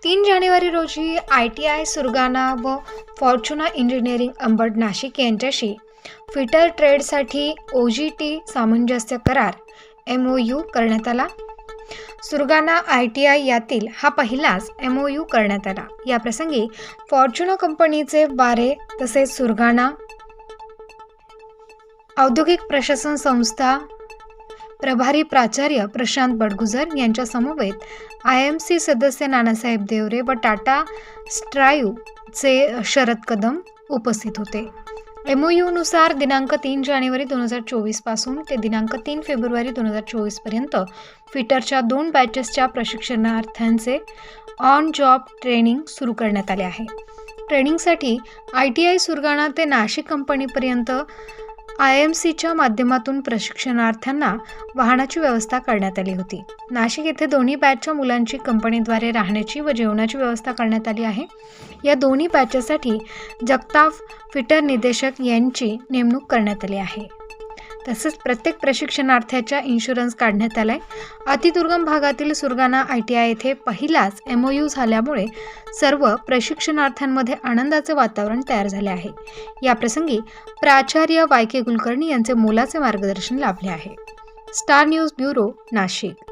3 जानेवारी रोजी ITI सुरगाणा व फॉर्च्युना engineering Ambad Nashik यांच्याशी फिटर ट्रेडसाठी OGT सामंजस्य करार MOU करण्यात आला. सुरगाणा ITI यातील हा पहिलाच MOU करण्यात आला. याप्रसंगी फॉर्च्युना कंपनीचे वारे तसेच सुरगाणा औद्योगिक प्रशासन संस्था प्रभारी प्राचार्य प्रशांत बडगुजर यांच्या समवेत IMC सदस्य नानासाहेब देवरे व टाटा स्ट्राईव्हचे शरद कदम उपस्थित होते. MOU नुसार दिनांक 3 जानेवारी 2024 पासून ते दिनांक 3 फेब्रुवारी 2024 पर्यंत फिटरच्या 2 बॅचेसच्या प्रशिक्षणार्थ्यांचे ऑन जॉब ट्रेनिंग सुरू करण्यात आले आहे. ट्रेनिंगसाठी ITI सुरगाणा ते नाशिक कंपनीपर्यंत IMCच्या माध्यमातून प्रशिक्षणार्थ्यांना वाहनाची व्यवस्था करण्यात आली होती. नाशिक येथे दोन्ही बॅचच्या मुलांची कंपनीद्वारे राहण्याची व जेवणाची व्यवस्था करण्यात आली आहे. या दोन्ही बॅचेससाठी जगताप फिटर निदेशक यांची नेमणूक करण्यात आली आहे. तसेच प्रत्येक प्रशिक्षणार्थ्याच्या इन्शुरन्स काढण्यात आलाय. अतिदुर्गम भागातील सुरगाणा ITI येथे पहिलाच MOU झाल्यामुळे सर्व प्रशिक्षणार्थ्यांमध्ये आनंदाचे वातावरण तयार झाले आहे. याप्रसंगी प्राचार्य YK कुलकर्णी यांचे मोलाचे मार्गदर्शन लाभले आहे. Star news bureau, Nashik.